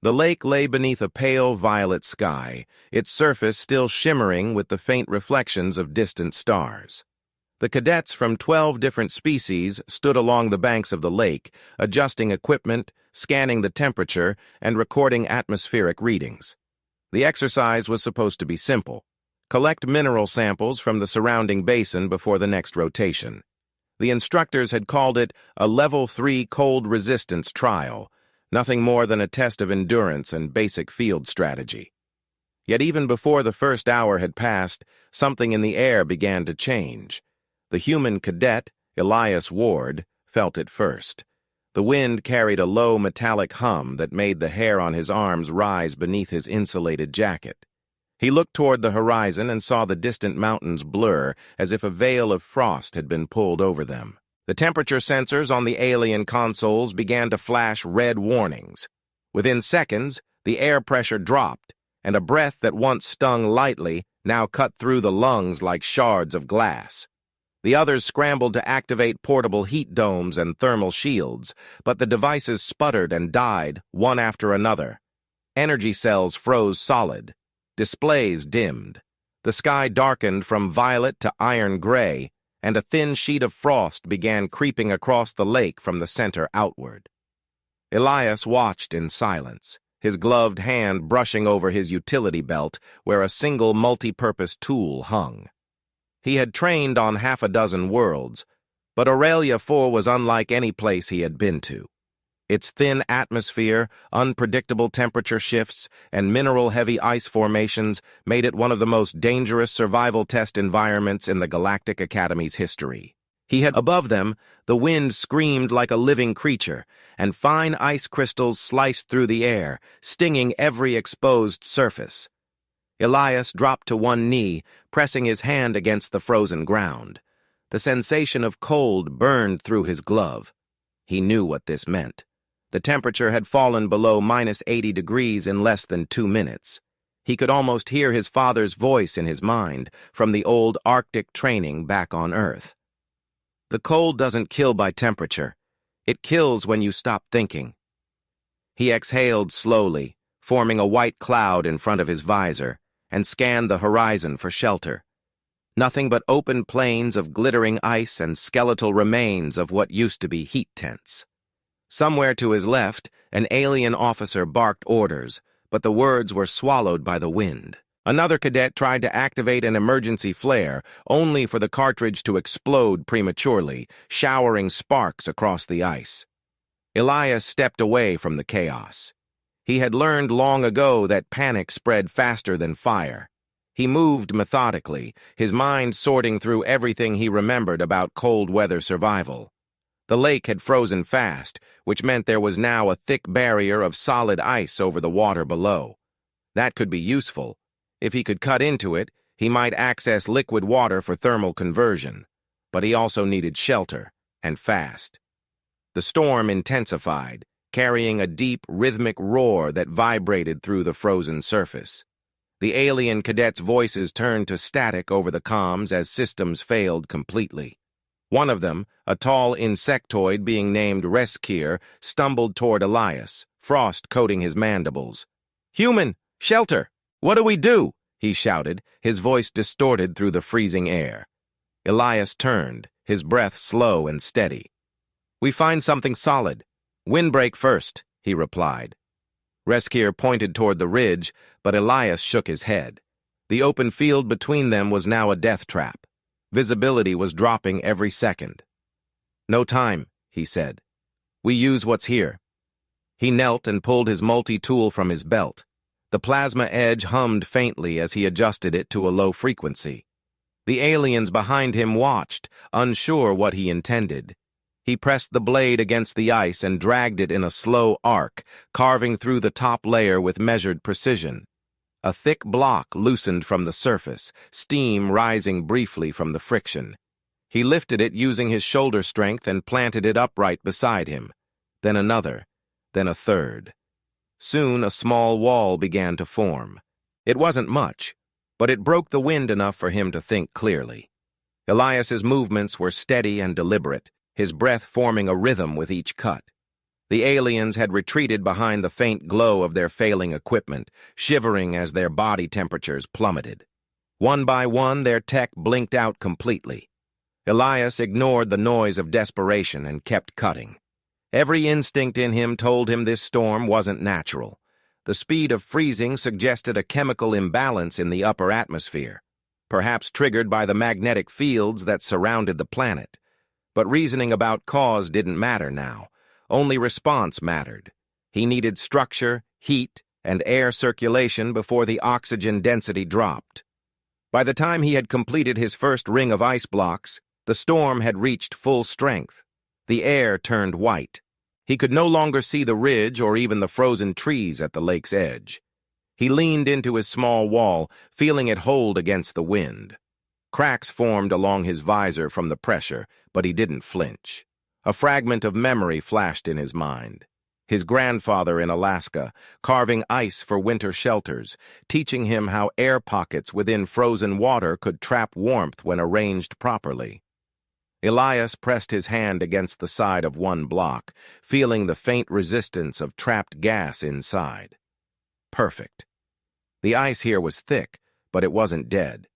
The lake lay beneath a pale violet sky, its surface still shimmering with the faint reflections of distant stars. The cadets from 12 different species stood along the banks of the lake, adjusting equipment, scanning the temperature, and recording atmospheric readings. The exercise was supposed to be simple. Collect mineral samples from the surrounding basin before the next rotation. The instructors had called it a Level 3 cold resistance trial, nothing more than a test of endurance and basic field strategy. Yet even before the first hour had passed, something in the air began to change. The human cadet, Elias Ward, felt it first. The wind carried a low metallic hum that made the hair on his arms rise beneath his insulated jacket. He looked toward the horizon and saw the distant mountains blur as if a veil of frost had been pulled over them. The temperature sensors on the alien consoles began to flash red warnings. Within seconds, the air pressure dropped, and a breath that once stung lightly now cut through the lungs like shards of glass. The others scrambled to activate portable heat domes and thermal shields, but the devices sputtered and died, one after another. Energy cells froze solid. Displays dimmed. The sky darkened from violet to iron gray, and a thin sheet of frost began creeping across the lake from the center outward. Elias watched in silence, his gloved hand brushing over his utility belt where a single multi-purpose tool hung. He had trained on half a dozen worlds, but Aurelia 4 was unlike any place he had been to. Its thin atmosphere, unpredictable temperature shifts, and mineral-heavy ice formations made it one of the most dangerous survival test environments in the Galactic Academy's history. Above them, the wind screamed like a living creature, and fine ice crystals sliced through the air, stinging every exposed surface. Elias dropped to one knee, pressing his hand against the frozen ground. The sensation of cold burned through his glove. He knew what this meant. The temperature had fallen below -80 degrees in less than 2 minutes. He could almost hear his father's voice in his mind from the old Arctic training back on Earth. The cold doesn't kill by temperature. It kills when you stop thinking. He exhaled slowly, forming a white cloud in front of his visor, and scanned the horizon for shelter. Nothing but open plains of glittering ice and skeletal remains of what used to be heat tents. Somewhere to his left, an alien officer barked orders, but the words were swallowed by the wind. Another cadet tried to activate an emergency flare, only for the cartridge to explode prematurely, showering sparks across the ice. Elias stepped away from the chaos. He had learned long ago that panic spread faster than fire. He moved methodically, his mind sorting through everything he remembered about cold weather survival. The lake had frozen fast, which meant there was now a thick barrier of solid ice over the water below. That could be useful. If he could cut into it, he might access liquid water for thermal conversion. But he also needed shelter, and fast. The storm intensified, carrying a deep, rhythmic roar that vibrated through the frozen surface. The alien cadets' voices turned to static over the comms as systems failed completely. One of them, a tall insectoid being named Reskier, stumbled toward Elias, frost coating his mandibles. "Human! Shelter! What do we do?" he shouted, his voice distorted through the freezing air. Elias turned, his breath slow and steady. "We find something solid. Windbreak first," he replied. Reskier pointed toward the ridge, but Elias shook his head. The open field between them was now a death trap. Visibility was dropping every second. "No time," he said. "We use what's here." He knelt and pulled his multi-tool from his belt. The plasma edge hummed faintly as he adjusted it to a low frequency. The aliens behind him watched, unsure what he intended. He pressed the blade against the ice and dragged it in a slow arc, carving through the top layer with measured precision. A thick block loosened from the surface, steam rising briefly from the friction. He lifted it using his shoulder strength and planted it upright beside him. Then another, then a third. Soon a small wall began to form. It wasn't much, but it broke the wind enough for him to think clearly. Elias's movements were steady and deliberate, his breath forming a rhythm with each cut. The aliens had retreated behind the faint glow of their failing equipment, shivering as their body temperatures plummeted. One by one, their tech blinked out completely. Elias ignored the noise of desperation and kept cutting. Every instinct in him told him this storm wasn't natural. The speed of freezing suggested a chemical imbalance in the upper atmosphere, perhaps triggered by the magnetic fields that surrounded the planet. But reasoning about cause didn't matter now. Only response mattered. He needed structure, heat, and air circulation before the oxygen density dropped. By the time he had completed his first ring of ice blocks, the storm had reached full strength. The air turned white. He could no longer see the ridge or even the frozen trees at the lake's edge. He leaned into his small wall, feeling it hold against the wind. Cracks formed along his visor from the pressure, but he didn't flinch. A fragment of memory flashed in his mind. His grandfather in Alaska, carving ice for winter shelters, teaching him how air pockets within frozen water could trap warmth when arranged properly. Elias pressed his hand against the side of one block, feeling the faint resistance of trapped gas inside. Perfect. The ice here was thick, but it wasn't dead.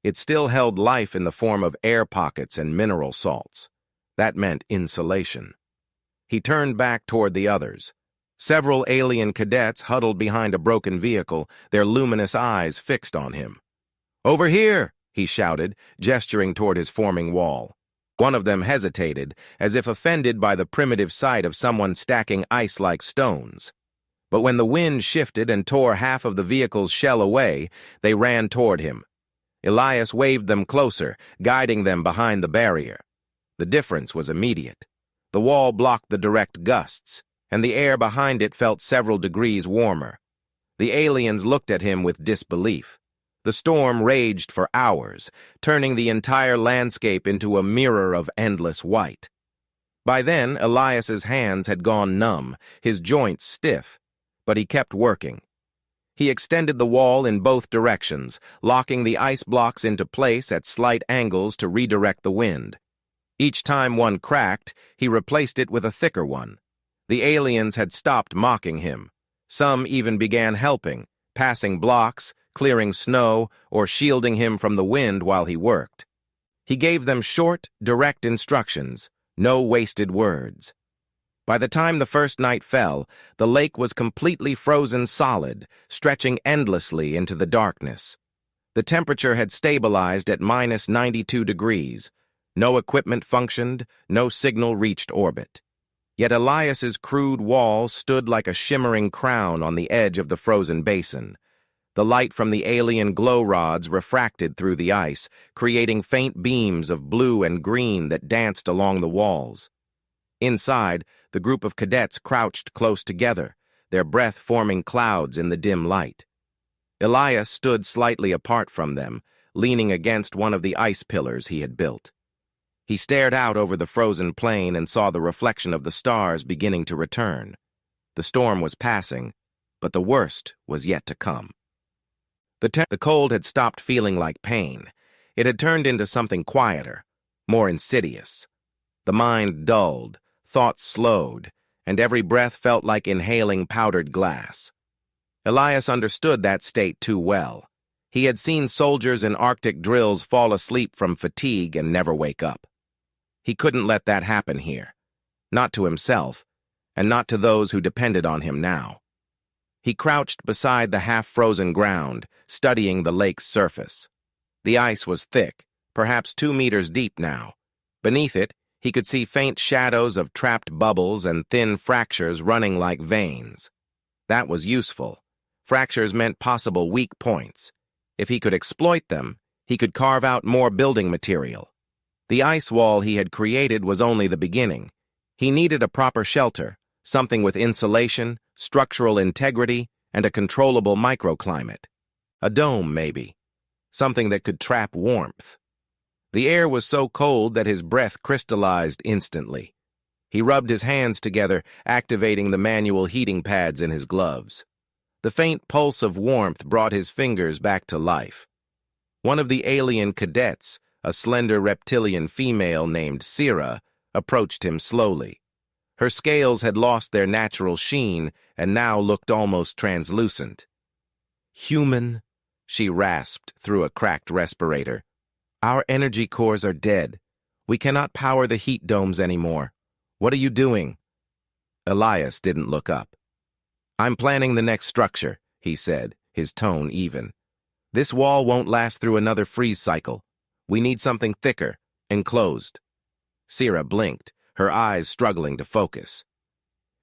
It still held life in the form of air pockets and mineral salts. That meant insulation. He turned back toward the others. Several alien cadets huddled behind a broken vehicle, their luminous eyes fixed on him. "Over here!" he shouted, gesturing toward his forming wall. One of them hesitated, as if offended by the primitive sight of someone stacking ice like stones. But when the wind shifted and tore half of the vehicle's shell away, they ran toward him. Elias waved them closer, guiding them behind the barrier. The difference was immediate. The wall blocked the direct gusts, and the air behind it felt several degrees warmer. The aliens looked at him with disbelief. The storm raged for hours, turning the entire landscape into a mirror of endless white. By then, Elias's hands had gone numb, his joints stiff, but he kept working. He extended the wall in both directions, locking the ice blocks into place at slight angles to redirect the wind. Each time one cracked, he replaced it with a thicker one. The aliens had stopped mocking him. Some even began helping, passing blocks, clearing snow, or shielding him from the wind while he worked. He gave them short, direct instructions, no wasted words. By the time the first night fell, the lake was completely frozen solid, stretching endlessly into the darkness. The temperature had stabilized at minus 92 degrees. No equipment functioned, no signal reached orbit. Yet Elias's crude wall stood like a shimmering crown on the edge of the frozen basin. The light from the alien glow rods refracted through the ice, creating faint beams of blue and green that danced along the walls. Inside, the group of cadets crouched close together, their breath forming clouds in the dim light. Elias stood slightly apart from them, leaning against one of the ice pillars he had built. He stared out over the frozen plain and saw the reflection of the stars beginning to return. The storm was passing, but the worst was yet to come. The cold had stopped feeling like pain. It had turned into something quieter, more insidious. The mind dulled, thoughts slowed, and every breath felt like inhaling powdered glass. Elias understood that state too well. He had seen soldiers in Arctic drills fall asleep from fatigue and never wake up. He couldn't let that happen here. Not to himself, and not to those who depended on him now. He crouched beside the half-frozen ground, studying the lake's surface. The ice was thick, perhaps 2 meters deep now. Beneath it, he could see faint shadows of trapped bubbles and thin fractures running like veins. That was useful. Fractures meant possible weak points. If he could exploit them, he could carve out more building material. The ice wall he had created was only the beginning. He needed a proper shelter, something with insulation, structural integrity, and a controllable microclimate. A dome, maybe. Something that could trap warmth. The air was so cold that his breath crystallized instantly. He rubbed his hands together, activating the manual heating pads in his gloves. The faint pulse of warmth brought his fingers back to life. One of the alien cadets, a slender reptilian female named Sira, approached him slowly. Her scales had lost their natural sheen and now looked almost translucent. "Human," she rasped through a cracked respirator. "Our energy cores are dead. We cannot power the heat domes anymore. What are you doing?" Elias didn't look up. "I'm planning the next structure," he said, his tone even. "This wall won't last through another freeze cycle. We need something thicker, enclosed." Sierra blinked, her eyes struggling to focus.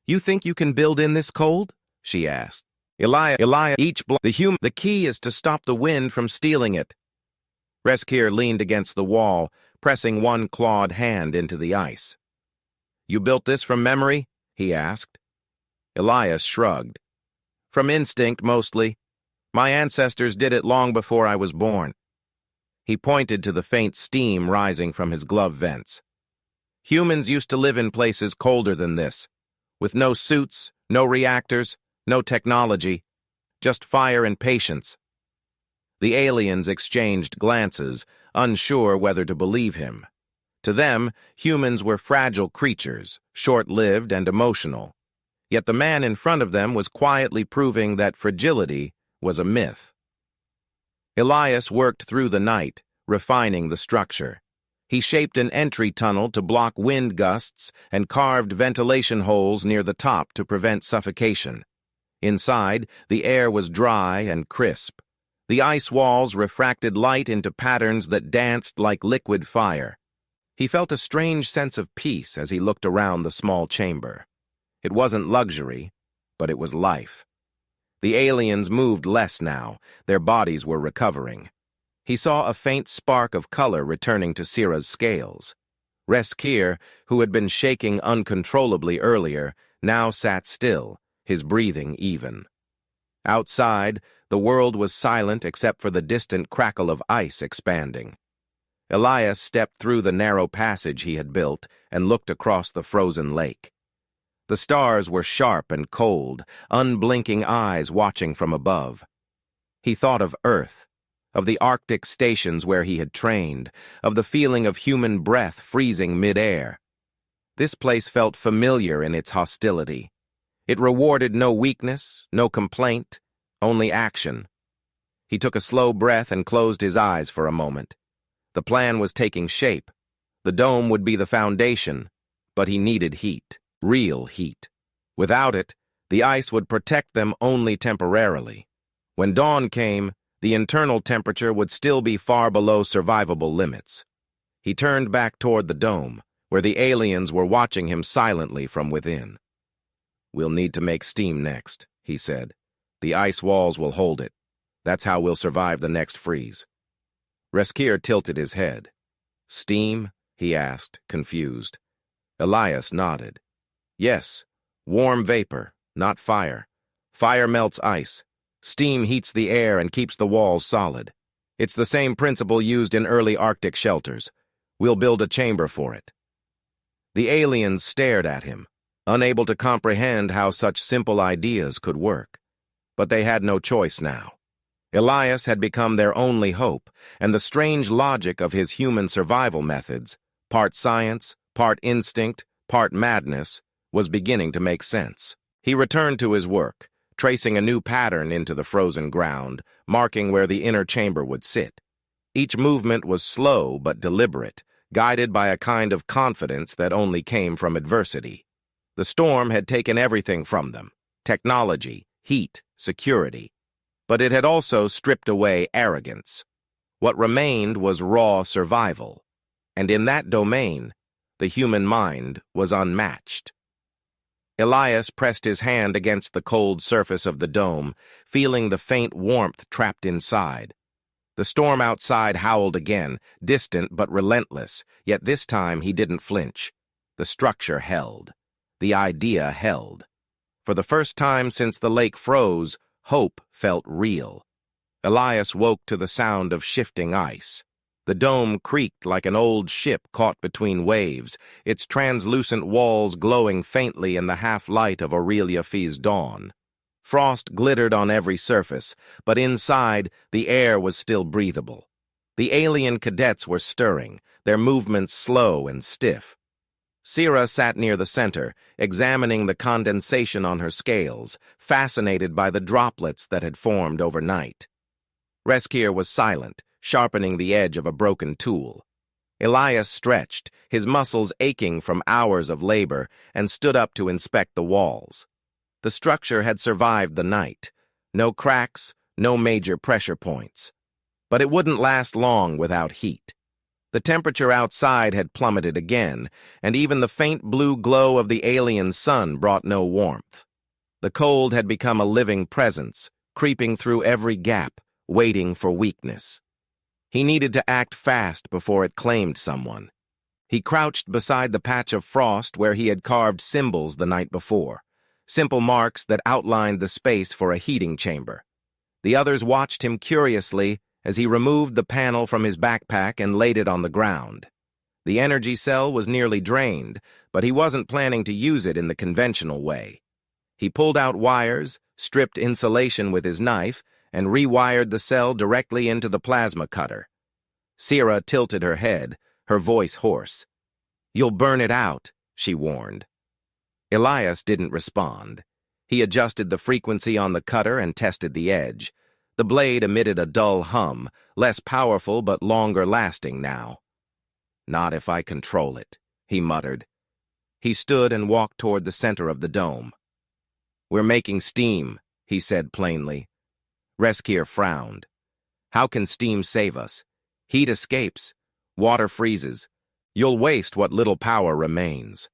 "You think you can build in this cold?" she asked. Elias, the key is to stop the wind from stealing it." Reskir leaned against the wall, pressing one clawed hand into the ice. "You built this from memory?" he asked. Elias shrugged. "From instinct, mostly. My ancestors did it long before I was born." He pointed to the faint steam rising from his glove vents. "Humans used to live in places colder than this, with no suits, no reactors, no technology, just fire and patience." The aliens exchanged glances, unsure whether to believe him. To them, humans were fragile creatures, short-lived and emotional. Yet the man in front of them was quietly proving that fragility was a myth. Elias worked through the night, refining the structure. He shaped an entry tunnel to block wind gusts and carved ventilation holes near the top to prevent suffocation. Inside, the air was dry and crisp. The ice walls refracted light into patterns that danced like liquid fire. He felt a strange sense of peace as he looked around the small chamber. It wasn't luxury, but it was life. The aliens moved less now, their bodies were recovering. He saw a faint spark of color returning to Sierra's scales. Reskir, who had been shaking uncontrollably earlier, now sat still, his breathing even. Outside, the world was silent except for the distant crackle of ice expanding. Elias stepped through the narrow passage he had built and looked across the frozen lake. The stars were sharp and cold, unblinking eyes watching from above. He thought of Earth, of the Arctic stations where he had trained, of the feeling of human breath freezing mid-air. This place felt familiar in its hostility. It rewarded no weakness, no complaint, only action. He took a slow breath and closed his eyes for a moment. The plan was taking shape. The dome would be the foundation, but he needed heat, real heat. Without it, the ice would protect them only temporarily. When dawn came, the internal temperature would still be far below survivable limits. He turned back toward the dome, where the aliens were watching him silently from within. "We'll need to make steam next," he said. "The ice walls will hold it. That's how we'll survive the next freeze." Reskir tilted his head. "Steam?" he asked, confused. Elias nodded. "Yes, warm vapor, not fire. Fire melts ice. Steam heats the air and keeps the walls solid. It's the same principle used in early Arctic shelters. We'll build a chamber for it." The aliens stared at him, unable to comprehend how such simple ideas could work. But they had no choice now. Elias had become their only hope, and the strange logic of his human survival methods, part science, part instinct, part madness, was beginning to make sense. He returned to his work, tracing a new pattern into the frozen ground, marking where the inner chamber would sit. Each movement was slow but deliberate, guided by a kind of confidence that only came from adversity. The storm had taken everything from them: technology, heat, security. But it had also stripped away arrogance. What remained was raw survival. And in that domain, the human mind was unmatched. Elias pressed his hand against the cold surface of the dome, feeling the faint warmth trapped inside. The storm outside howled again, distant but relentless, yet this time he didn't flinch. The structure held. The idea held. For the first time since the lake froze, hope felt real. Elias woke to the sound of shifting ice. The dome creaked like an old ship caught between waves, its translucent walls glowing faintly in the half-light of Aureliaphy's dawn. Frost glittered on every surface, but inside, the air was still breathable. The alien cadets were stirring, their movements slow and stiff. Sira sat near the center, examining the condensation on her scales, fascinated by the droplets that had formed overnight. Reskir was silent, sharpening the edge of a broken tool. Elias stretched, his muscles aching from hours of labor, and stood up to inspect the walls. The structure had survived the night. No cracks, no major pressure points. But it wouldn't last long without heat. The temperature outside had plummeted again, and even the faint blue glow of the alien sun brought no warmth. The cold had become a living presence, creeping through every gap, waiting for weakness. He needed to act fast before it claimed someone. He crouched beside the patch of frost where he had carved symbols the night before, simple marks that outlined the space for a heating chamber. The others watched him curiously as he removed the panel from his backpack and laid it on the ground. The energy cell was nearly drained, but he wasn't planning to use it in the conventional way. He pulled out wires, stripped insulation with his knife, and rewired the cell directly into the plasma cutter. Sira tilted her head, her voice hoarse. "You'll burn it out," she warned. Elias didn't respond. He adjusted the frequency on the cutter and tested the edge. The blade emitted a dull hum, less powerful but longer lasting now. "Not if I control it," he muttered. He stood and walked toward the center of the dome. "We're making steam," he said plainly. Reskir frowned. "How can steam save us? Heat escapes. Water freezes. You'll waste what little power remains."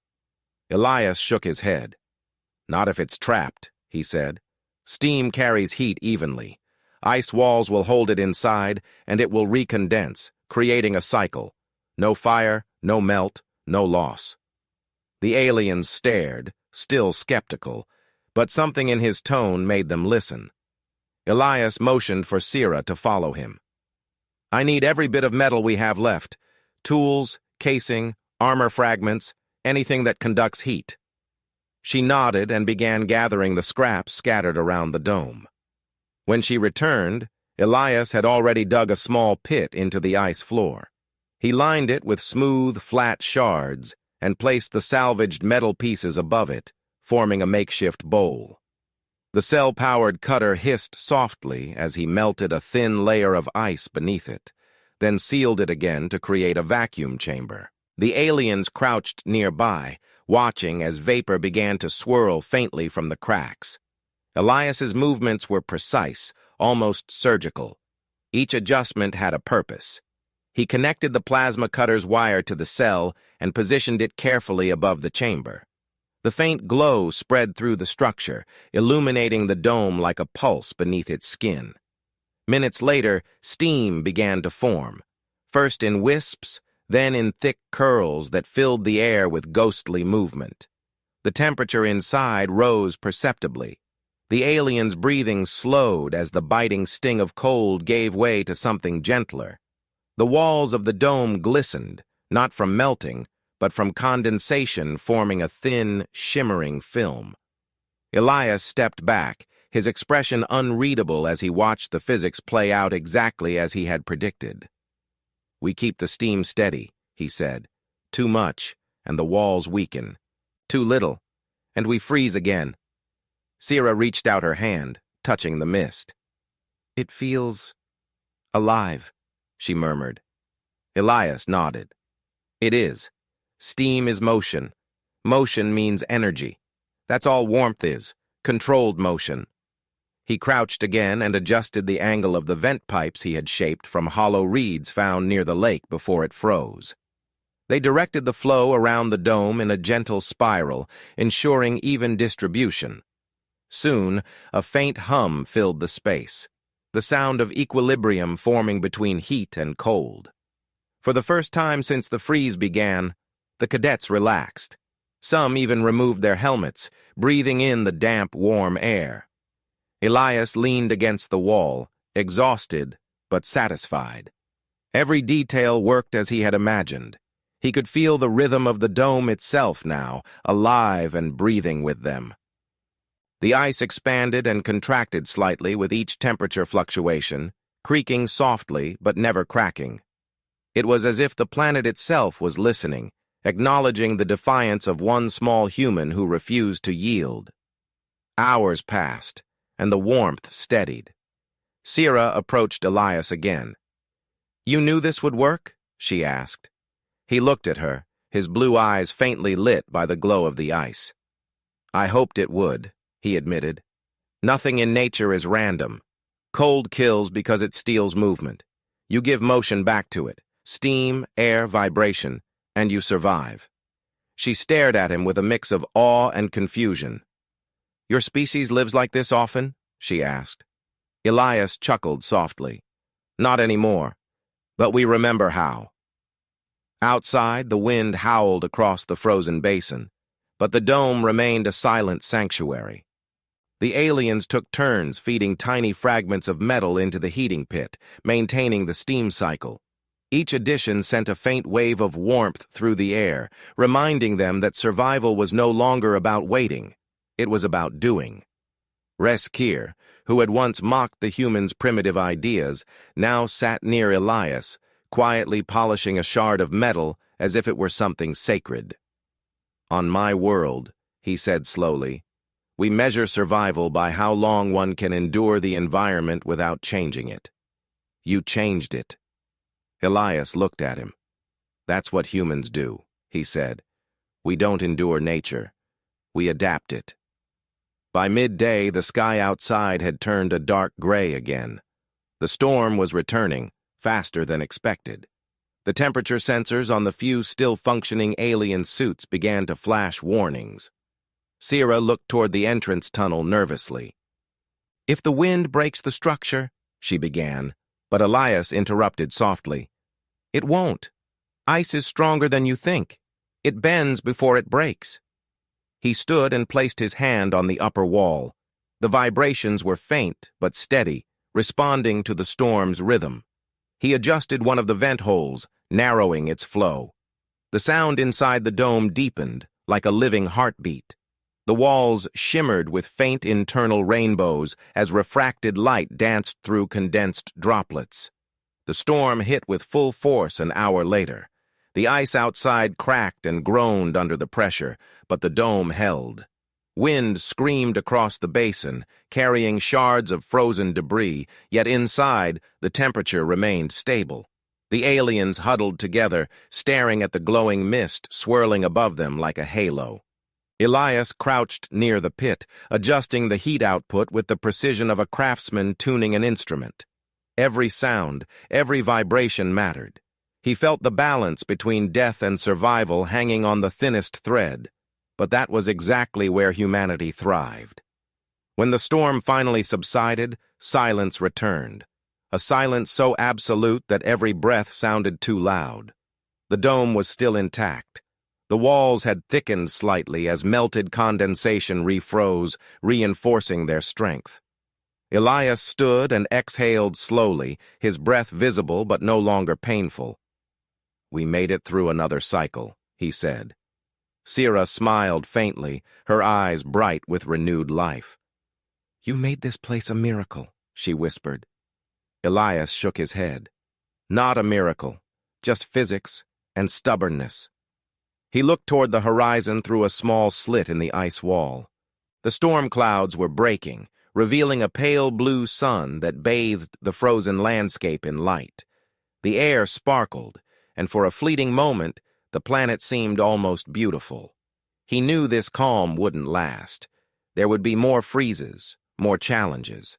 Elias shook his head. "Not if it's trapped," he said. "Steam carries heat evenly. Ice walls will hold it inside, and it will recondense, creating a cycle. No fire, no melt, no loss." The aliens stared, still skeptical, but something in his tone made them listen. Elias motioned for Sira to follow him. "I need every bit of metal we have left. Tools, casing, armor fragments, anything that conducts heat." She nodded and began gathering the scraps scattered around the dome. When she returned, Elias had already dug a small pit into the ice floor. He lined it with smooth, flat shards and placed the salvaged metal pieces above it, forming a makeshift bowl. The cell-powered cutter hissed softly as he melted a thin layer of ice beneath it, then sealed it again to create a vacuum chamber. The aliens crouched nearby, watching as vapor began to swirl faintly from the cracks. Elias's movements were precise, almost surgical. Each adjustment had a purpose. He connected the plasma cutter's wire to the cell and positioned it carefully above the chamber. The faint glow spread through the structure, illuminating the dome like a pulse beneath its skin. Minutes later, steam began to form, first in wisps, then in thick curls that filled the air with ghostly movement. The temperature inside rose perceptibly. The aliens' breathing slowed as the biting sting of cold gave way to something gentler. The walls of the dome glistened, not from melting, but from condensation forming a thin, shimmering film. Elias stepped back, his expression unreadable as he watched the physics play out exactly as he had predicted. "We keep the steam steady," he said. "Too much, and the walls weaken. Too little, and we freeze again." Sira reached out her hand, touching the mist. "It feels alive," she murmured. Elias nodded. "It is. Steam is motion. Motion means energy. That's all warmth is, controlled motion." He crouched again and adjusted the angle of the vent pipes he had shaped from hollow reeds found near the lake before it froze. They directed the flow around the dome in a gentle spiral, ensuring even distribution. Soon, a faint hum filled the space, the sound of equilibrium forming between heat and cold. For the first time since the freeze began, the cadets relaxed. Some even removed their helmets, breathing in the damp, warm air. Elias leaned against the wall, exhausted but satisfied. Every detail worked as he had imagined. He could feel the rhythm of the dome itself now, alive and breathing with them. The ice expanded and contracted slightly with each temperature fluctuation, creaking softly but never cracking. It was as if the planet itself was listening, acknowledging the defiance of one small human who refused to yield. Hours passed, and the warmth steadied. Sierra approached Elias again. "You knew this would work?" she asked. He looked at her, his blue eyes faintly lit by the glow of the ice. "I hoped it would," he admitted. "Nothing in nature is random. Cold kills because it steals movement. You give motion back to it, steam, air, vibration, and you survive." She stared at him with a mix of awe and confusion. "Your species lives like this often?" she asked. Elias chuckled softly. "Not anymore, but we remember how." Outside, the wind howled across the frozen basin, but the dome remained a silent sanctuary. The aliens took turns feeding tiny fragments of metal into the heating pit, maintaining the steam cycle. Each addition sent a faint wave of warmth through the air, reminding them that survival was no longer about waiting. It was about doing. Reskir, who had once mocked the humans' primitive ideas, now sat near Elias, quietly polishing a shard of metal as if it were something sacred. "On my world," he said slowly, "we measure survival by how long one can endure the environment without changing it. You changed it." Elias looked at him. "That's what humans do," he said. "We don't endure nature. We adapt it." By midday, the sky outside had turned a dark gray again. The storm was returning, faster than expected. The temperature sensors on the few still functioning alien suits began to flash warnings. Sierra looked toward the entrance tunnel nervously. "If the wind breaks the structure," she began, but Elias interrupted softly. "It won't. Ice is stronger than you think. It bends before it breaks." He stood and placed his hand on the upper wall. The vibrations were faint but steady, responding to the storm's rhythm. He adjusted one of the vent holes, narrowing its flow. The sound inside the dome deepened, like a living heartbeat. The walls shimmered with faint internal rainbows as refracted light danced through condensed droplets. The storm hit with full force an hour later. The ice outside cracked and groaned under the pressure, but the dome held. Wind screamed across the basin, carrying shards of frozen debris, yet inside, the temperature remained stable. The aliens huddled together, staring at the glowing mist swirling above them like a halo. Elias crouched near the pit, adjusting the heat output with the precision of a craftsman tuning an instrument. Every sound, every vibration mattered. He felt the balance between death and survival hanging on the thinnest thread, but that was exactly where humanity thrived. When the storm finally subsided, silence returned, a silence so absolute that every breath sounded too loud. The dome was still intact. The walls had thickened slightly as melted condensation refroze, reinforcing their strength. Elias stood and exhaled slowly, his breath visible but no longer painful. "We made it through another cycle," he said. Sierra smiled faintly, her eyes bright with renewed life. "You made this place a miracle," she whispered. Elias shook his head. "Not a miracle, just physics and stubbornness." He looked toward the horizon through a small slit in the ice wall. The storm clouds were breaking, revealing a pale blue sun that bathed the frozen landscape in light. The air sparkled, and for a fleeting moment, the planet seemed almost beautiful. He knew this calm wouldn't last. There would be more freezes, more challenges.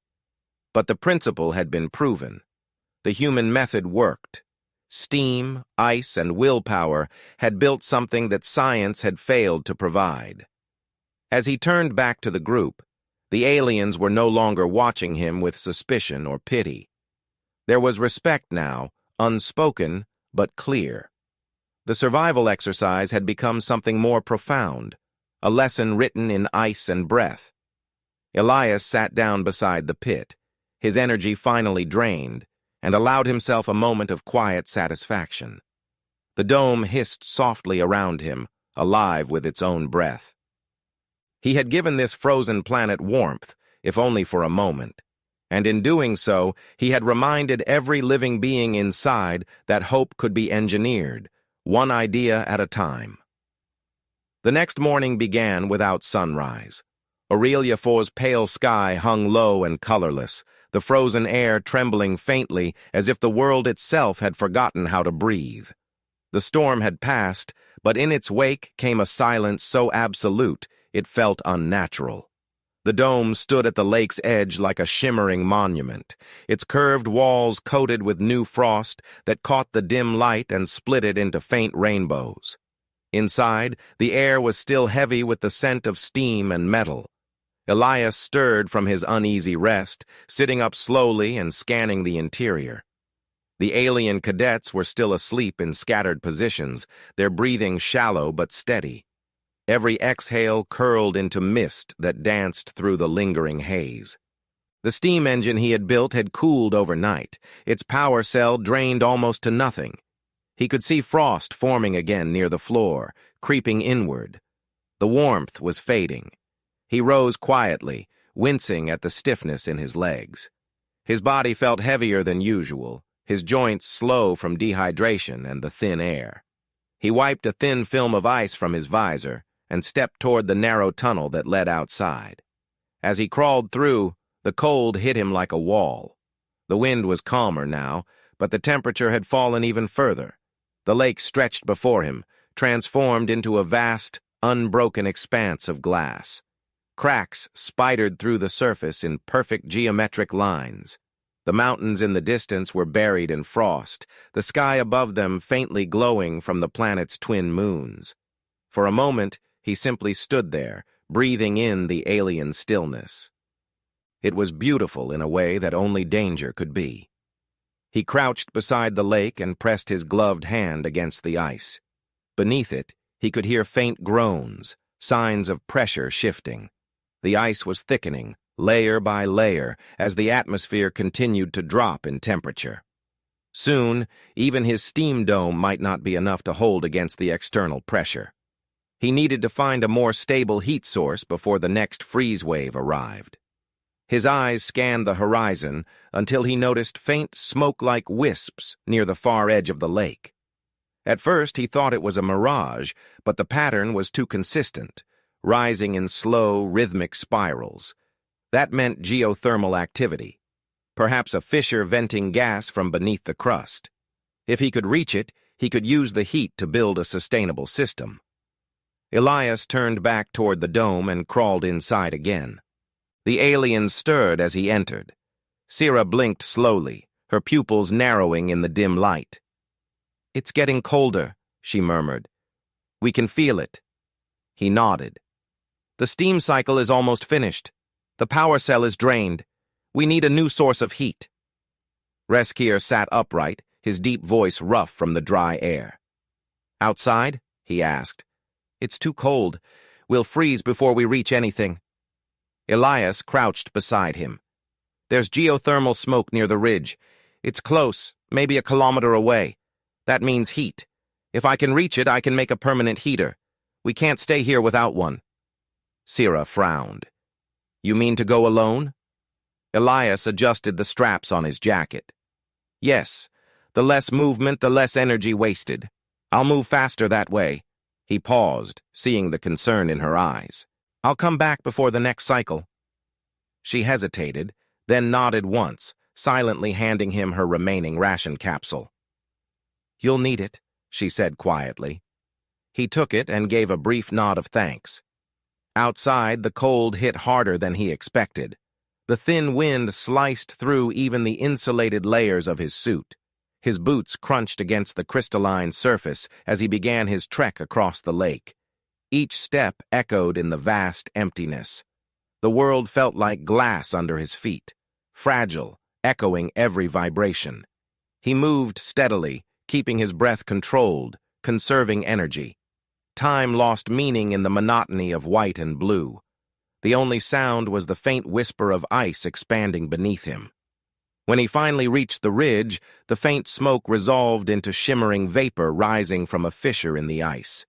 But the principle had been proven. The human method worked. Steam, ice, and willpower had built something that science had failed to provide. As he turned back to the group, the aliens were no longer watching him with suspicion or pity. There was respect now, unspoken but clear. The survival exercise had become something more profound, a lesson written in ice and breath. Elias sat down beside the pit, his energy finally drained, and allowed himself a moment of quiet satisfaction. The dome hissed softly around him, alive with its own breath. He had given this frozen planet warmth, if only for a moment, and in doing so, he had reminded every living being inside that hope could be engineered, one idea at a time. The next morning began without sunrise. Aureliaphor's pale sky hung low and colorless, the frozen air trembling faintly as if the world itself had forgotten how to breathe. The storm had passed, but in its wake came a silence so absolute it felt unnatural. The dome stood at the lake's edge like a shimmering monument, its curved walls coated with new frost that caught the dim light and split it into faint rainbows. Inside, the air was still heavy with the scent of steam and metal. Elias stirred from his uneasy rest, sitting up slowly and scanning the interior. The alien cadets were still asleep in scattered positions, their breathing shallow but steady. Every exhale curled into mist that danced through the lingering haze. The steam engine he had built had cooled overnight, its power cell drained almost to nothing. He could see frost forming again near the floor, creeping inward. The warmth was fading. He rose quietly, wincing at the stiffness in his legs. His body felt heavier than usual, his joints slow from dehydration and the thin air. He wiped a thin film of ice from his visor and stepped toward the narrow tunnel that led outside. As he crawled through, the cold hit him like a wall. The wind was calmer now, but the temperature had fallen even further. The lake stretched before him, transformed into a vast, unbroken expanse of glass. Cracks spidered through the surface in perfect geometric lines. The mountains in the distance were buried in frost, the sky above them faintly glowing from the planet's twin moons. For a moment, he simply stood there, breathing in the alien stillness. It was beautiful in a way that only danger could be. He crouched beside the lake and pressed his gloved hand against the ice. Beneath it, he could hear faint groans, signs of pressure shifting. The ice was thickening, layer by layer, as the atmosphere continued to drop in temperature. Soon, even his steam dome might not be enough to hold against the external pressure. He needed to find a more stable heat source before the next freeze wave arrived. His eyes scanned the horizon until he noticed faint smoke-like wisps near the far edge of the lake. At first, he thought it was a mirage, but the pattern was too consistent, rising in slow, rhythmic spirals. That meant geothermal activity, perhaps a fissure venting gas from beneath the crust. If he could reach it, he could use the heat to build a sustainable system. Elias turned back toward the dome and crawled inside again. The alien stirred as he entered. Sira blinked slowly, her pupils narrowing in the dim light. "It's getting colder," she murmured. "We can feel it." He nodded. "The steam cycle is almost finished. The power cell is drained. We need a new source of heat." Reskier sat upright, his deep voice rough from the dry air. "Outside?" he asked. "It's too cold. We'll freeze before we reach anything." Elias crouched beside him. "There's geothermal smoke near the ridge. It's close, maybe a kilometer away. That means heat. If I can reach it, I can make a permanent heater. We can't stay here without one." Sira frowned. "You mean to go alone?" Elias adjusted the straps on his jacket. "Yes. The less movement, the less energy wasted. I'll move faster that way." He paused, seeing the concern in her eyes. "I'll come back before the next cycle." She hesitated, then nodded once, silently handing him her remaining ration capsule. "You'll need it," she said quietly. He took it and gave a brief nod of thanks. Outside, the cold hit harder than he expected. The thin wind sliced through even the insulated layers of his suit. His boots crunched against the crystalline surface as he began his trek across the lake. Each step echoed in the vast emptiness. The world felt like glass under his feet, fragile, echoing every vibration. He moved steadily, keeping his breath controlled, conserving energy. Time lost meaning in the monotony of white and blue. The only sound was the faint whisper of ice expanding beneath him. When he finally reached the ridge, the faint smoke resolved into shimmering vapor rising from a fissure in the ice.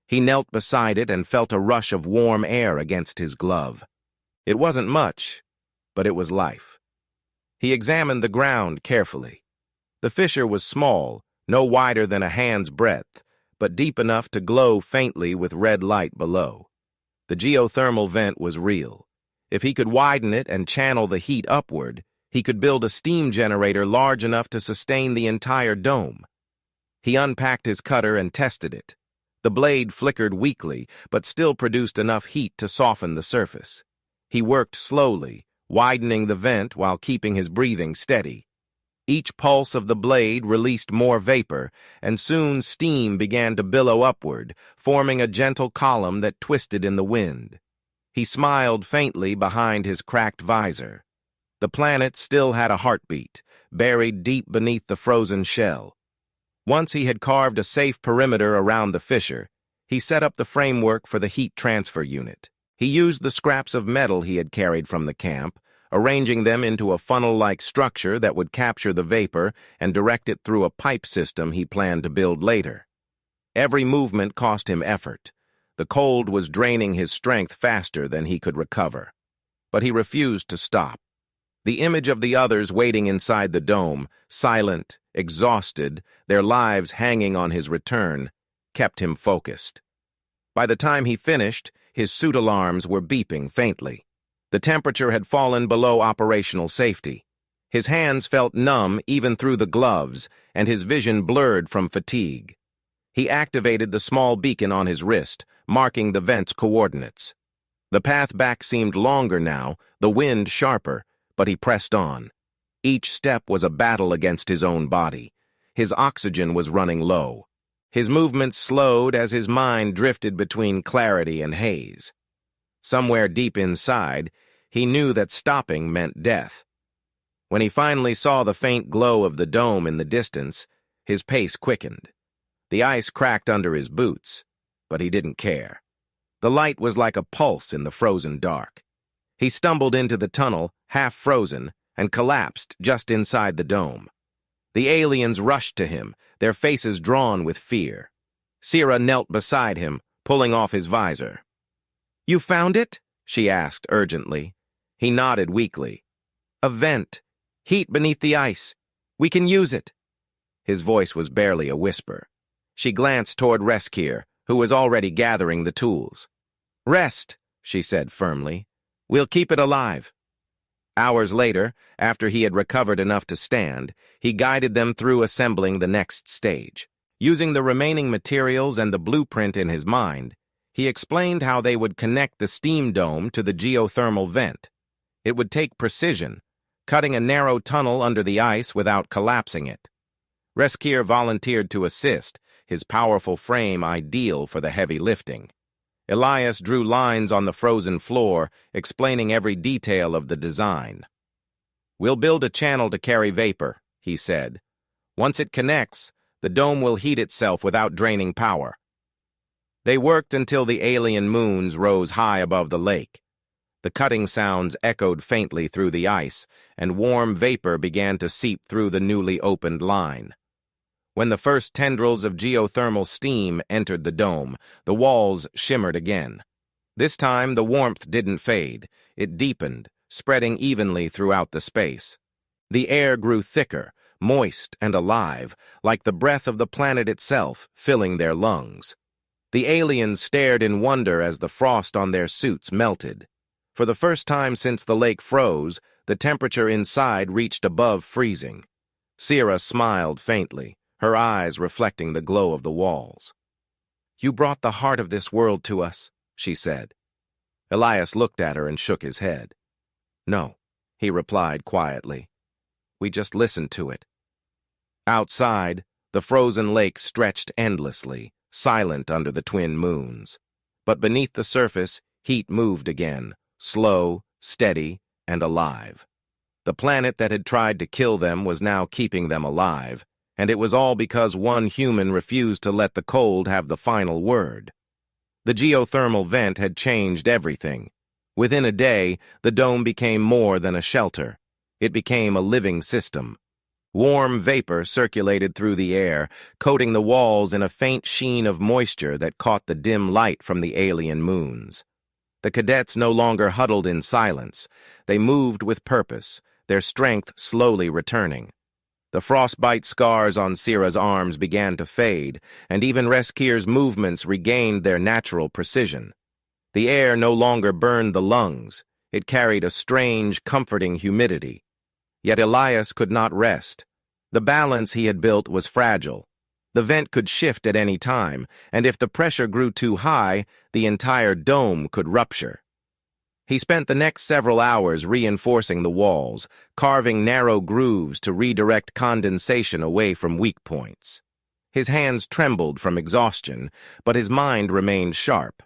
He knelt beside it and felt a rush of warm air against his glove. It wasn't much, but it was life. He examined the ground carefully. The fissure was small, no wider than a hand's breadth, but deep enough to glow faintly with red light below. The geothermal vent was real. If he could widen it and channel the heat upward, he could build a steam generator large enough to sustain the entire dome. He unpacked his cutter and tested it. The blade flickered weakly, but still produced enough heat to soften the surface. He worked slowly, widening the vent while keeping his breathing steady. Each pulse of the blade released more vapor, and soon steam began to billow upward, forming a gentle column that twisted in the wind. He smiled faintly behind his cracked visor. The planet still had a heartbeat, buried deep beneath the frozen shell. Once he had carved a safe perimeter around the fissure, he set up the framework for the heat transfer unit. He used the scraps of metal he had carried from the camp, arranging them into a funnel-like structure that would capture the vapor and direct it through a pipe system he planned to build later. Every movement cost him effort. The cold was draining his strength faster than he could recover. But he refused to stop. The image of the others waiting inside the dome, silent, exhausted, their lives hanging on his return, kept him focused. By the time he finished, his suit alarms were beeping faintly. The temperature had fallen below operational safety. His hands felt numb even through the gloves, and his vision blurred from fatigue. He activated the small beacon on his wrist, marking the vent's coordinates. The path back seemed longer now, the wind sharper, but he pressed on. Each step was a battle against his own body. His oxygen was running low. His movements slowed as his mind drifted between clarity and haze. Somewhere deep inside, he knew that stopping meant death. When he finally saw the faint glow of the dome in the distance, his pace quickened. The ice cracked under his boots, but he didn't care. The light was like a pulse in the frozen dark. He stumbled into the tunnel, half frozen, and collapsed just inside the dome. The aliens rushed to him, their faces drawn with fear. Sierra knelt beside him, pulling off his visor. "You found it?" she asked urgently. He nodded weakly. "A vent. Heat beneath the ice. We can use it." His voice was barely a whisper. She glanced toward Reskier, who was already gathering the tools. "Rest," she said firmly. "We'll keep it alive." Hours later, after he had recovered enough to stand, he guided them through assembling the next stage. Using the remaining materials and the blueprint in his mind, he explained how they would connect the steam dome to the geothermal vent. It would take precision, cutting a narrow tunnel under the ice without collapsing it. Reskier volunteered to assist, his powerful frame ideal for the heavy lifting. Elias drew lines on the frozen floor, explaining every detail of the design. "We'll build a channel to carry vapor," he said. "Once it connects, the dome will heat itself without draining power." They worked until the alien moons rose high above the lake. The cutting sounds echoed faintly through the ice, and warm vapor began to seep through the newly opened line. When the first tendrils of geothermal steam entered the dome, the walls shimmered again. This time, the warmth didn't fade. It deepened, spreading evenly throughout the space. The air grew thicker, moist and alive, like the breath of the planet itself, filling their lungs. The aliens stared in wonder as the frost on their suits melted. For the first time since the lake froze, the temperature inside reached above freezing. Sierra smiled faintly, her eyes reflecting the glow of the walls. "You brought the heart of this world to us," she said. Elias looked at her and shook his head. "No," he replied quietly. "We just listened to it." Outside, the frozen lake stretched endlessly, silent under the twin moons. But beneath the surface, heat moved again, slow, steady, and alive. The planet that had tried to kill them was now keeping them alive, and it was all because one human refused to let the cold have the final word. The geothermal vent had changed everything. Within a day, the dome became more than a shelter. It became a living system. Warm vapor circulated through the air, coating the walls in a faint sheen of moisture that caught the dim light from the alien moons. The cadets no longer huddled in silence. They moved with purpose, their strength slowly returning. The frostbite scars on Sira's arms began to fade, and even Reskir's movements regained their natural precision. The air no longer burned the lungs. It carried a strange, comforting humidity. Yet Elias could not rest. The balance he had built was fragile. The vent could shift at any time, and if the pressure grew too high, the entire dome could rupture. He spent the next several hours reinforcing the walls, carving narrow grooves to redirect condensation away from weak points. His hands trembled from exhaustion, but his mind remained sharp.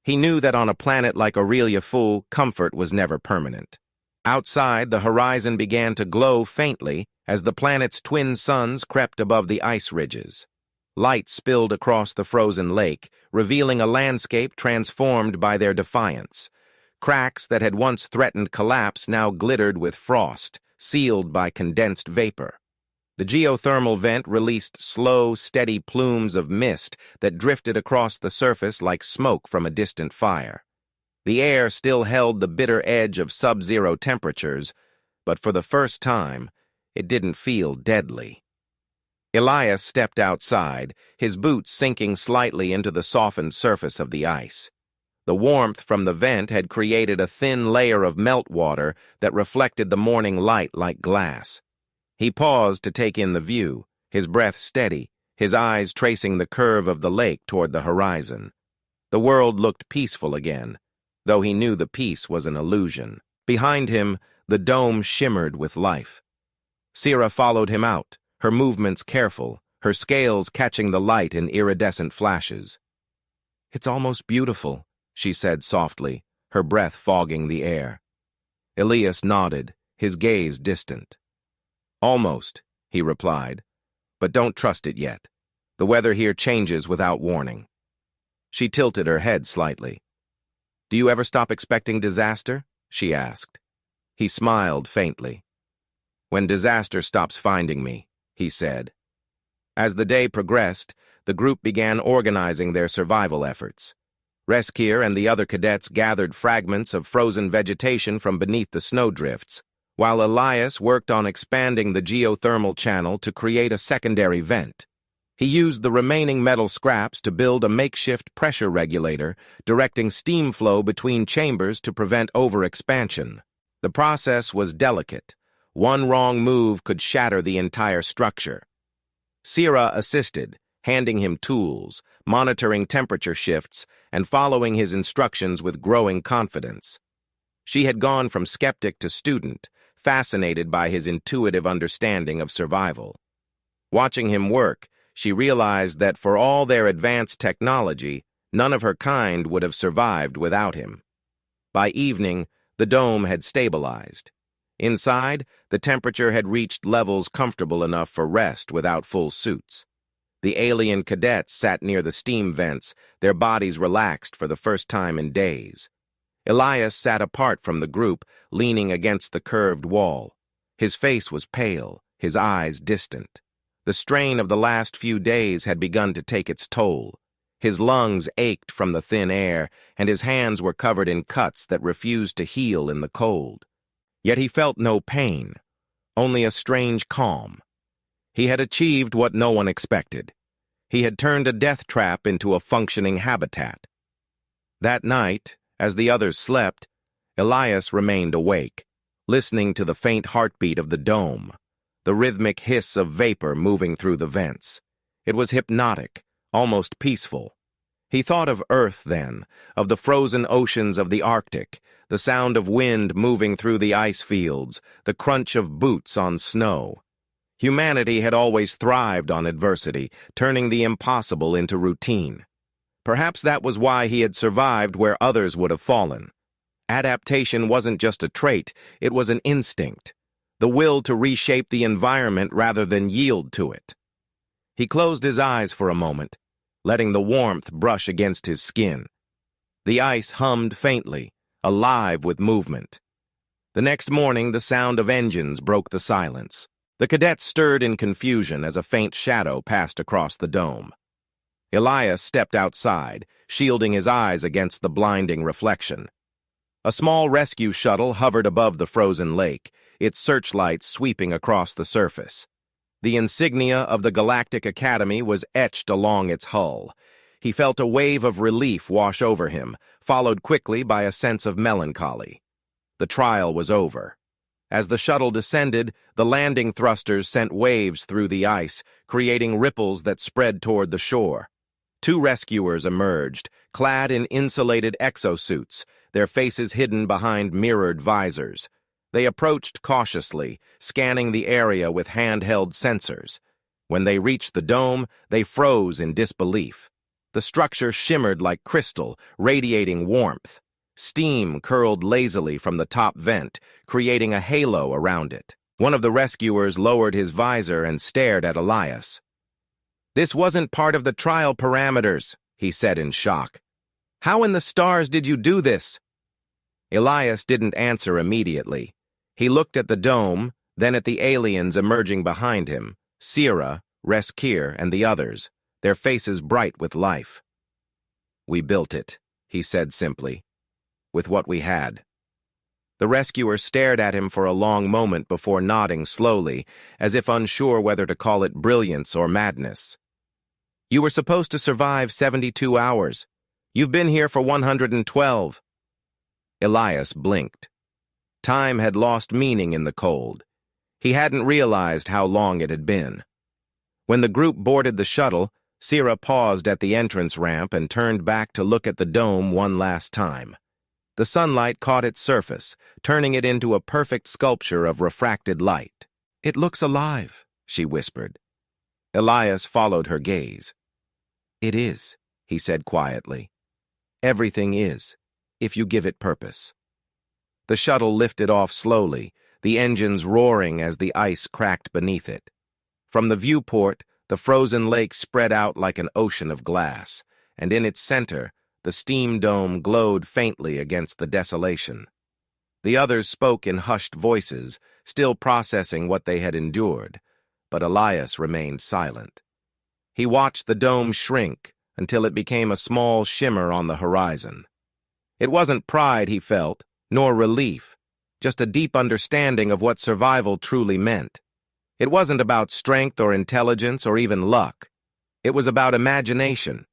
He knew that on a planet like Aureliafu, comfort was never permanent. Outside, the horizon began to glow faintly as the planet's twin suns crept above the ice ridges. Light spilled across the frozen lake, revealing a landscape transformed by their defiance. Cracks that had once threatened collapse now glittered with frost, sealed by condensed vapor. The geothermal vent released slow, steady plumes of mist that drifted across the surface like smoke from a distant fire. The air still held the bitter edge of sub-zero temperatures, but for the first time, it didn't feel deadly. Elias stepped outside, his boots sinking slightly into the softened surface of the ice. The warmth from the vent had created a thin layer of meltwater that reflected the morning light like glass. He paused to take in the view, his breath steady, his eyes tracing the curve of the lake toward the horizon. The world looked peaceful again, though he knew the peace was an illusion. Behind him, the dome shimmered with life. Sira followed him out, her movements careful, her scales catching the light in iridescent flashes. "It's almost beautiful," she said softly, her breath fogging the air. Elias nodded, his gaze distant. "Almost," he replied, "but don't trust it yet. The weather here changes without warning." She tilted her head slightly. "Do you ever stop expecting disaster?" she asked. He smiled faintly. "When disaster stops finding me," he said. As the day progressed, the group began organizing their survival efforts. Reskir and the other cadets gathered fragments of frozen vegetation from beneath the snowdrifts, while Elias worked on expanding the geothermal channel to create a secondary vent. He used the remaining metal scraps to build a makeshift pressure regulator, directing steam flow between chambers to prevent overexpansion. The process was delicate. One wrong move could shatter the entire structure. Sira assisted, handing him tools, monitoring temperature shifts, and following his instructions with growing confidence. She had gone from skeptic to student, fascinated by his intuitive understanding of survival. Watching him work, she realized that for all their advanced technology, none of her kind would have survived without him. By evening, the dome had stabilized. Inside, the temperature had reached levels comfortable enough for rest without full suits. The alien cadets sat near the steam vents, their bodies relaxed for the first time in days. Elias sat apart from the group, leaning against the curved wall. His face was pale, his eyes distant. The strain of the last few days had begun to take its toll. His lungs ached from the thin air, and his hands were covered in cuts that refused to heal in the cold. Yet he felt no pain, only a strange calm. He had achieved what no one expected. He had turned a death trap into a functioning habitat. That night, as the others slept, Elias remained awake, listening to the faint heartbeat of the dome, the rhythmic hiss of vapor moving through the vents. It was hypnotic, almost peaceful. He thought of Earth then, of the frozen oceans of the Arctic, the sound of wind moving through the ice fields, the crunch of boots on snow. Humanity had always thrived on adversity, turning the impossible into routine. Perhaps that was why he had survived where others would have fallen. Adaptation wasn't just a trait, it was an instinct, the will to reshape the environment rather than yield to it. He closed his eyes for a moment, letting the warmth brush against his skin. The ice hummed faintly, alive with movement. The next morning, the sound of engines broke the silence. The cadets stirred in confusion as a faint shadow passed across the dome. Elias stepped outside, shielding his eyes against the blinding reflection. A small rescue shuttle hovered above the frozen lake, its searchlights sweeping across the surface. The insignia of the Galactic Academy was etched along its hull. He felt a wave of relief wash over him, followed quickly by a sense of melancholy. The trial was over. As the shuttle descended, the landing thrusters sent waves through the ice, creating ripples that spread toward the shore. 2 rescuers emerged, clad in insulated exosuits, their faces hidden behind mirrored visors. They approached cautiously, scanning the area with handheld sensors. When they reached the dome, they froze in disbelief. The structure shimmered like crystal, radiating warmth. Steam curled lazily from the top vent, creating a halo around it. One of the rescuers lowered his visor and stared at Elias. "This wasn't part of the trial parameters," he said in shock. "How in the stars did you do this?" Elias didn't answer immediately. He looked at the dome, then at the aliens emerging behind him, Sierra, Reskir, and the others, their faces bright with life. "We built it," he said simply, "with what we had." The rescuer stared at him for a long moment before nodding slowly, as if unsure whether to call it brilliance or madness. "You were supposed to survive 72 hours. You've been here for 112. Elias blinked. Time had lost meaning in the cold. He hadn't realized how long it had been. When the group boarded the shuttle, Sierra paused at the entrance ramp and turned back to look at the dome one last time. The sunlight caught its surface, turning it into a perfect sculpture of refracted light. "It looks alive," she whispered. Elias followed her gaze. "It is," he said quietly. "Everything is, if you give it purpose." The shuttle lifted off slowly, the engines roaring as the ice cracked beneath it. From the viewport, the frozen lake spread out like an ocean of glass, and in its center, the steam dome glowed faintly against the desolation. The others spoke in hushed voices, still processing what they had endured, but Elias remained silent. He watched the dome shrink until it became a small shimmer on the horizon. It wasn't pride he felt, nor relief, just a deep understanding of what survival truly meant. It wasn't about strength or intelligence or even luck. It was about imagination,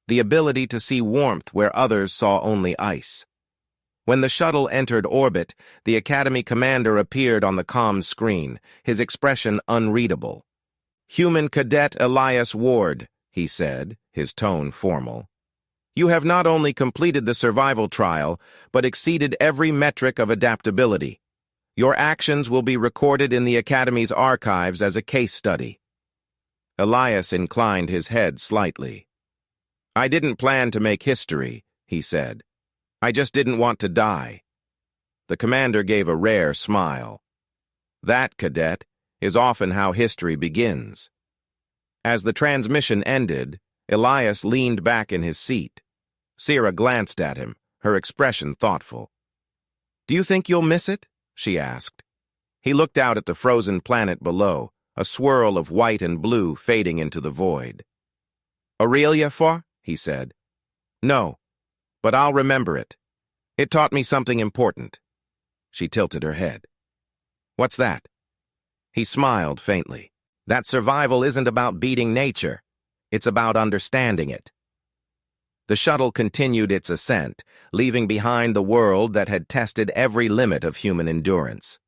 the ability to see warmth where others saw only ice. When the shuttle entered orbit, the Academy commander appeared on the comm screen, his expression unreadable. "Human Cadet Elias Ward," he said, his tone formal. "You have not only completed the survival trial, but exceeded every metric of adaptability. Your actions will be recorded in the Academy's archives as a case study." Elias inclined his head slightly. "I didn't plan to make history," he said. "I just didn't want to die." The commander gave a rare smile. "That, cadet, is often how history begins." As the transmission ended, Elias leaned back in his seat. Sierra glanced at him, her expression thoughtful. "Do you think you'll miss it?" she asked. He looked out at the frozen planet below, a swirl of white and blue fading into the void. "Universehfy?" he said. "No, but I'll remember it. It taught me something important." She tilted her head. "What's that?" He smiled faintly. "That survival isn't about beating nature. It's about understanding it." The shuttle continued its ascent, leaving behind the world that had tested every limit of human endurance.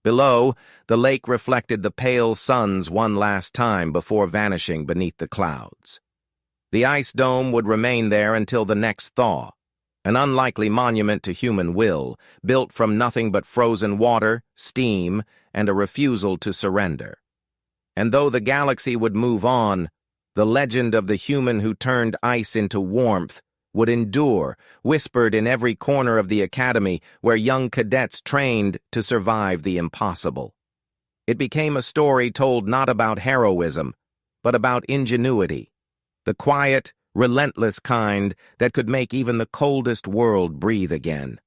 Below, the lake reflected the pale suns one last time before vanishing beneath the clouds. The ice dome would remain there until the next thaw, an unlikely monument to human will, built from nothing but frozen water, steam, and a refusal to surrender. And though the galaxy would move on, the legend of the human who turned ice into warmth would endure, whispered in every corner of the Academy where young cadets trained to survive the impossible. It became a story told not about heroism, but about ingenuity, the quiet, relentless kind that could make even the coldest world breathe again.